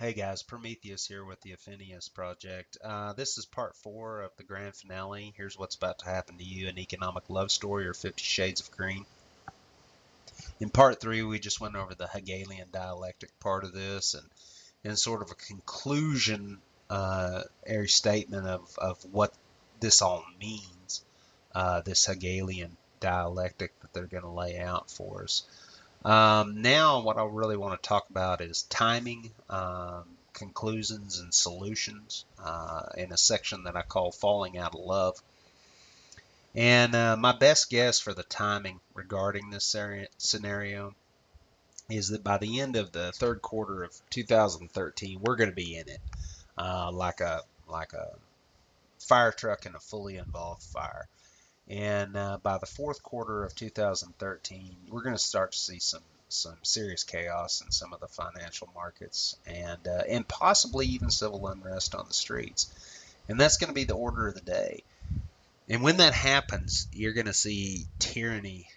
Hey guys, Prometheus here with the Affinius Project. This is part 4 of the grand finale. Here's what's about to happen to you: an economic love story or 50 Shades of Green. In part 3, we just went over the Hegelian dialectic part of this and sort of a conclusion, a statement of what this all means, this Hegelian dialectic that they're going to lay out for us. Now, what I really want to talk about is timing, conclusions, and solutions in a section that I call Falling Out of Love. And my best guess for the timing regarding this scenario is that by the end of the third quarter of 2013, we're going to be in it like a fire truck in a fully involved fire. And by the fourth quarter of 2013, we're going to start to see some serious chaos in some of the financial markets and possibly even civil unrest on the streets. And that's going to be the order of the day. And when that happens, you're going to see tyranny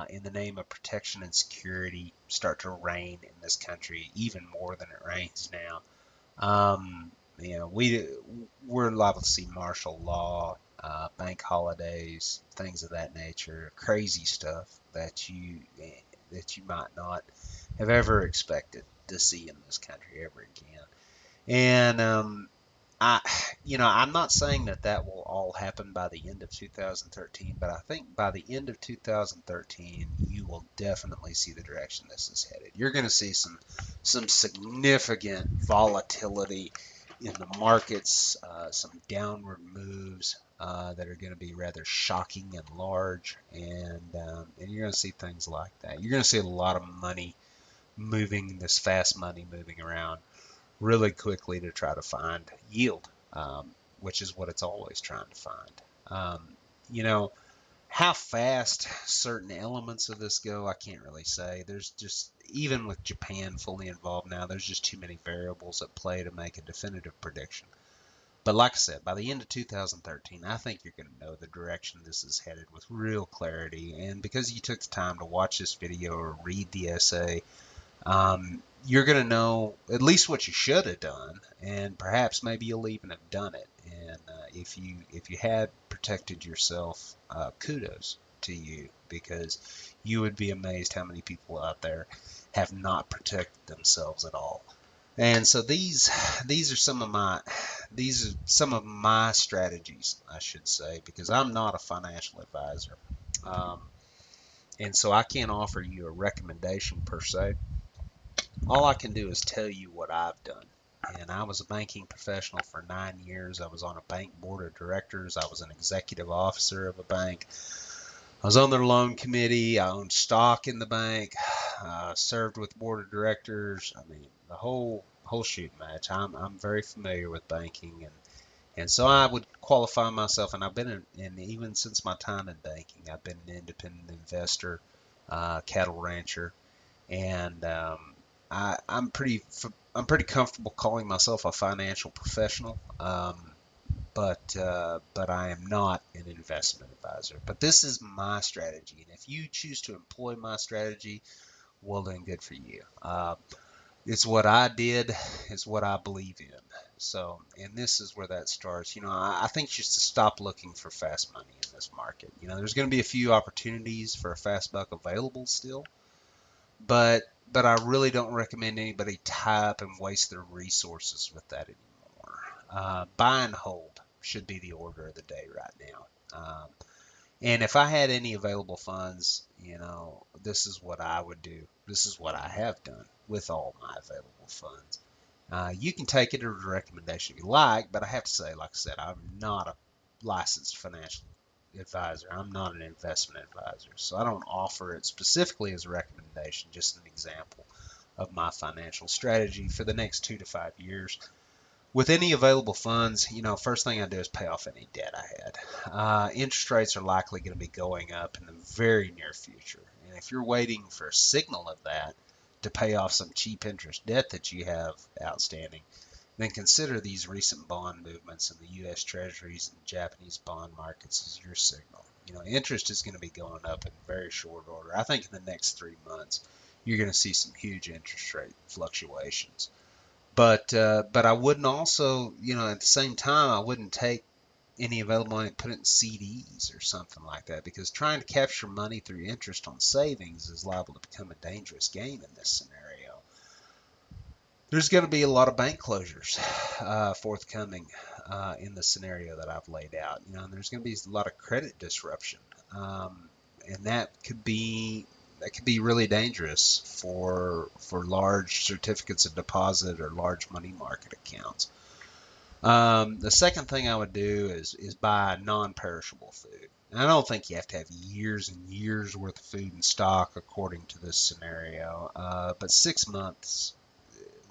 in the name of protection and security start to reign in this country even more than it reigns now. We're liable to see martial law, bank holidays, things of that nature, crazy stuff that you might not have ever expected to see in this country ever again. And I, I'm not saying that will all happen by the end of 2013, but I think by the end of 2013, you will definitely see the direction this is headed. You're going to see some significant volatility in the markets, some downward moves that are going to be rather shocking and large, and you're going to see things like that. You're going to see a lot of money moving, this fast money moving around really quickly to try to find yield, which is what it's always trying to find. Um, you know, how fast certain elements of this go, I can't really say. There's just, even with Japan fully involved now, there's just too many variables at play to make a definitive prediction. But like I said, by the end of 2013, I think you're going to know the direction this is headed with real clarity. And because you took the time to watch this video or read the essay, you're going to know at least what you should have done, and perhaps maybe you'll even have done it. And if you had protected yourself, kudos to you, because you would be amazed how many people out there have not protected themselves at all. And so these are some of my strategies, I should say, because I'm not a financial advisor, um, and so I can't offer you a recommendation per se. All I can do is tell you what I've done. And I was a banking professional for 9 years. I was on a bank board of directors. I was an executive officer of a bank. I was on their loan committee. I owned stock in the bank. Served with board of directors. I mean, the whole shoot match. I'm very familiar with banking, and so I would qualify myself. And I've been in even since my time in banking, I've been an independent investor, cattle rancher, and I'm pretty comfortable calling myself a financial professional, but I am not an investment advisor. But this is my strategy, and if you choose to employ my strategy, well then, good for you. It's what I did. It's what I believe in. So, and this is where that starts. I think just to stop looking for fast money in this market. There's going to be a few opportunities for a fast buck available still, but I really don't recommend anybody tie up and waste their resources with that anymore. Buy and hold should be the order of the day right now. And if I had any available funds, this is what I would do. This is what I have done with all my available funds. You can take it as a recommendation if you like, but I have to say, like I said, I'm not a licensed financial advisor. I'm not an investment advisor, so I don't offer it specifically as a recommendation, just an example of my financial strategy for the next 2 to 5 years. With any available funds, first thing I do is pay off any debt I had. Interest rates are likely going to be going up in the very near future, and if you're waiting for a signal of that to pay off some cheap interest debt that you have outstanding, then consider these recent bond movements in the U.S. Treasuries and Japanese bond markets as your signal. Interest is going to be going up in very short order. I think in the next 3 months, you're going to see some huge interest rate fluctuations. But I wouldn't also, at the same time, I wouldn't take any available money and put it in CDs or something like that, because trying to capture money through interest on savings is liable to become a dangerous game in this scenario. There's going to be a lot of bank closures forthcoming in the scenario that I've laid out. And there's going to be a lot of credit disruption, and that could be really dangerous for large certificates of deposit or large money market accounts. The second thing I would do is buy non-perishable food. And I don't think you have to have years and years worth of food in stock according to this scenario, but 6 months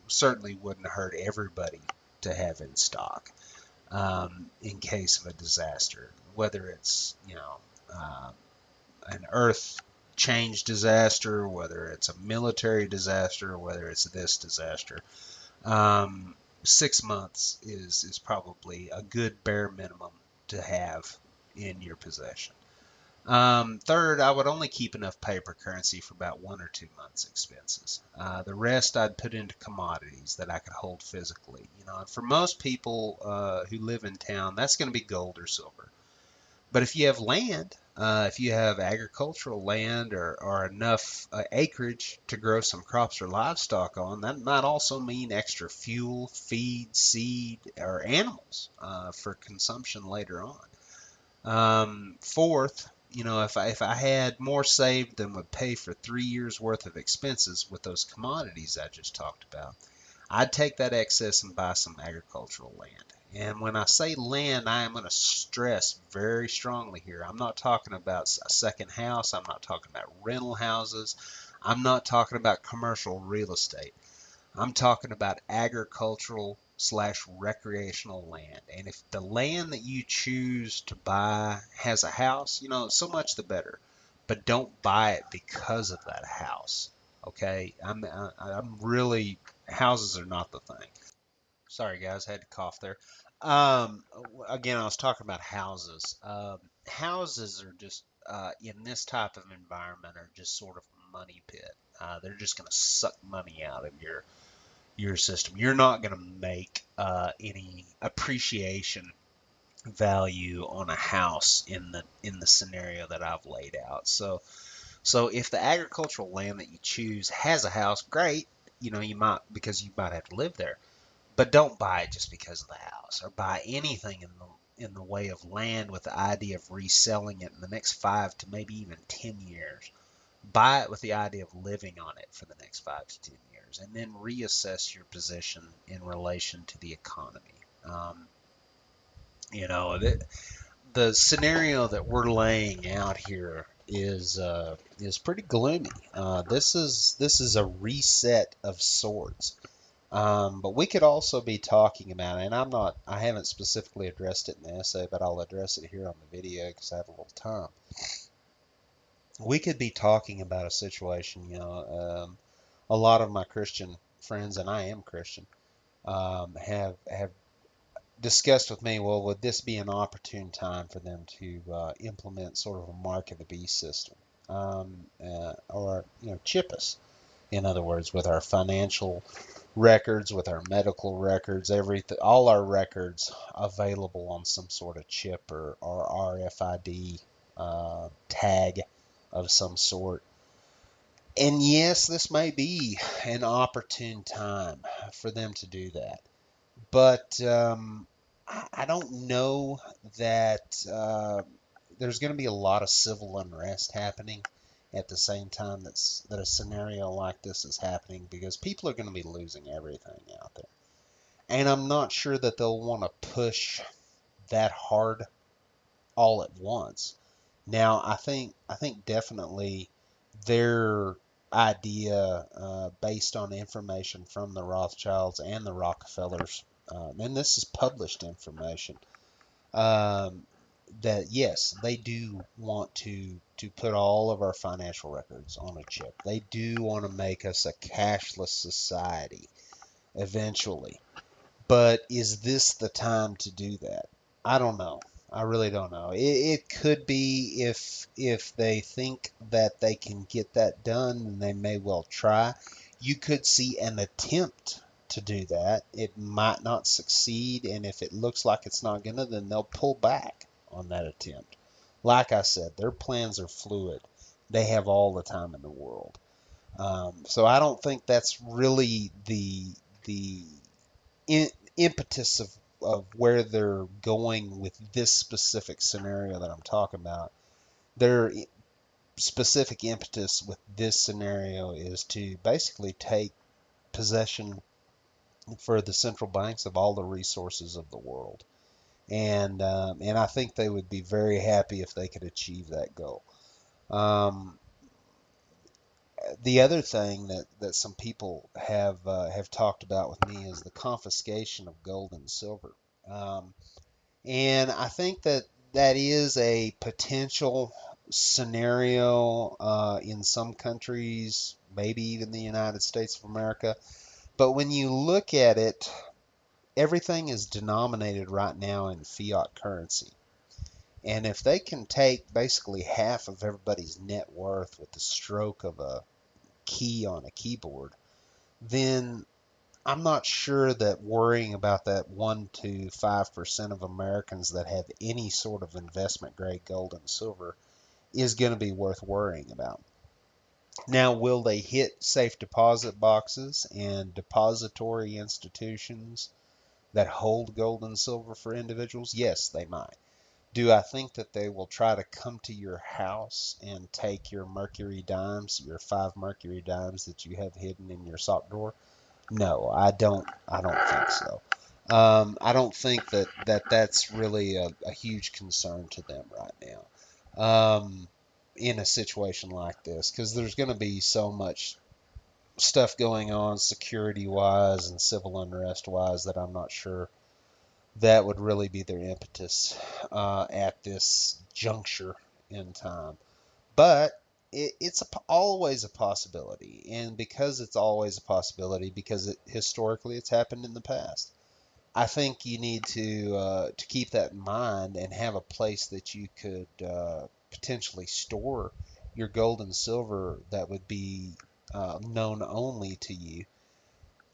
certainly wouldn't hurt everybody to have in stock in case of a disaster, whether it's an earth change disaster, whether it's a military disaster, whether it's this disaster. Um, 6 months is probably a good bare minimum to have in your possession. Third, I would only keep enough paper currency for about 1 or 2 months' expenses. The rest I'd put into commodities that I could hold physically. And for most people who live in town, that's going to be gold or silver. But if you have land, if you have agricultural land or enough acreage to grow some crops or livestock on, that might also mean extra fuel, feed, seed, or animals for consumption later on. Fourth, if I had more saved than would pay for 3 years worth of expenses with those commodities I just talked about, I'd take that excess and buy some agricultural land. And when I say land, I am going to stress very strongly here. I'm not talking about a second house. I'm not talking about rental houses. I'm not talking about commercial real estate. I'm talking about agricultural slash recreational land. And if the land that you choose to buy has a house, so much the better. But don't buy it because of that house. Okay? I'm really, houses are not the thing. Sorry guys, I had to cough there. Again, I was talking about houses. Houses are just, in this type of environment, are just sort of a money pit. They're just going to suck money out of your system. You're not going to make any appreciation value on a house in the scenario that I've laid out. So if the agricultural land that you choose has a house, great. You might have to live there, but don't buy it just because of the house, or buy anything in the way of land with the idea of reselling it in the next 5 to maybe even 10 years. Buy it with the idea of living on it for the next 5 to 10 years, and then reassess your position in relation to the economy. Um, the scenario that we're laying out here is pretty gloomy. This is a reset of sorts. But we could also be talking about it, and I haven't specifically addressed it in the essay, but I'll address it here on the video because I have a little time. We could be talking about a situation, a lot of my Christian friends, and I am Christian, have discussed with me, well, would this be an opportune time for them to implement sort of a mark of the beast system, or chip us, in other words, with our financial records, with our medical records, everything, all our records available on some sort of chip or RFID tag of some sort. And yes, this may be an opportune time for them to do that. But I don't know that there's going to be a lot of civil unrest happening at the same time that a scenario like this is happening, because people are going to be losing everything out there. And I'm not sure that they'll want to push that hard all at once. Now, I think definitely their idea, based on information from the Rothschilds and the Rockefellers, and this is published information, um, that yes, they do want to put all of our financial records on a chip. They do want to make us a cashless society eventually. But is this the time to do that? I don't know. I really don't know. It could be, if they think that they can get that done, then they may well try. You could see an attempt to do that. It might not succeed, and if it looks like it's not gonna, then they'll pull back on that attempt. Like I said, their plans are fluid. They have all the time in the world. So I don't think that's really the impetus of where they're going with this specific scenario that I'm talking about. Their specific impetus with this scenario is to basically take possession for the central banks of all the resources of the world. And I think they would be very happy if they could achieve that goal. Um, the other thing that some people have talked about with me is the confiscation of gold and silver. Um, and I think that is a potential scenario in some countries, maybe even the United States of America. But when you look at it, everything is denominated right now in fiat currency. And if they can take basically half of everybody's net worth with the stroke of a key on a keyboard, then I'm not sure that worrying about that 1 to 5% of Americans that have any sort of investment grade gold and silver is going to be worth worrying about. Now, will they hit safe deposit boxes and depository institutions that hold gold and silver for individuals? Yes, they might. Do I think that they will try to come to your house and take your mercury dimes, your 5 mercury dimes that you have hidden in your sock drawer? No, I don't. I don't think so. I don't think that's really a huge concern to them right now, in a situation like this, because there's going to be so much stuff going on security-wise and civil unrest-wise that I'm not sure that would really be their impetus at this juncture in time. But always a possibility, and because it's always a possibility, because historically it's happened in the past, I think you need to keep that in mind and have a place that you could potentially store your gold and silver that would be known only to you.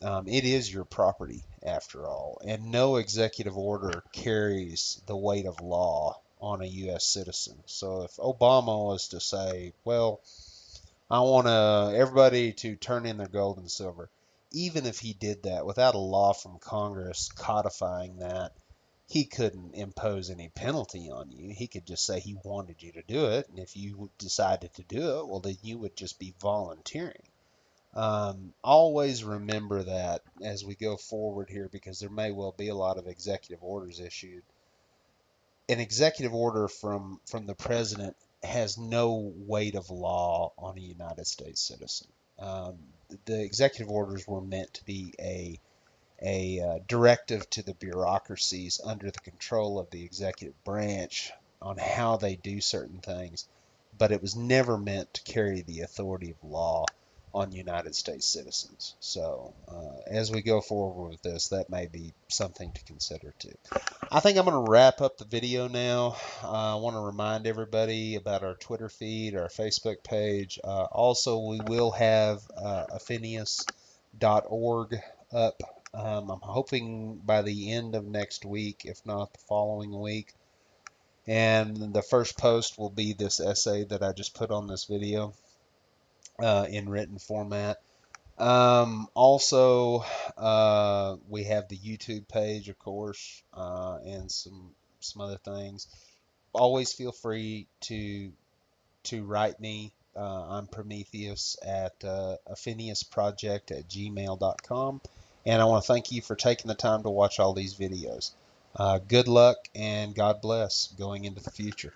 It is your property, after all, and no executive order carries the weight of law on a U.S. citizen. So if Obama was to say, well, I want everybody to turn in their gold and silver, even if he did that without a law from Congress codifying that, he couldn't impose any penalty on you. He could just say he wanted you to do it, and if you decided to do it, well, then you would just be volunteering. Always remember that as we go forward here, because there may well be a lot of executive orders issued. An executive order from the president has no weight of law on a United States citizen. Um, the executive orders were meant to be a directive to the bureaucracies under the control of the executive branch on how they do certain things, but it was never meant to carry the authority of law on United States citizens. So as we go forward with this, that may be something to consider too. I think I'm going to wrap up the video now. I want to remind everybody about our Twitter feed, our Facebook page. Also, we will have Phineas.org up. I'm hoping by the end of next week, if not the following week. And the first post will be this essay that I just put on this video in written format. Also, we have the YouTube page, of course, and some other things. Always feel free to write me. I'm Prometheus at phineasproject@gmail.com, and I want to thank you for taking the time to watch all these videos. Good luck and God bless going into the future.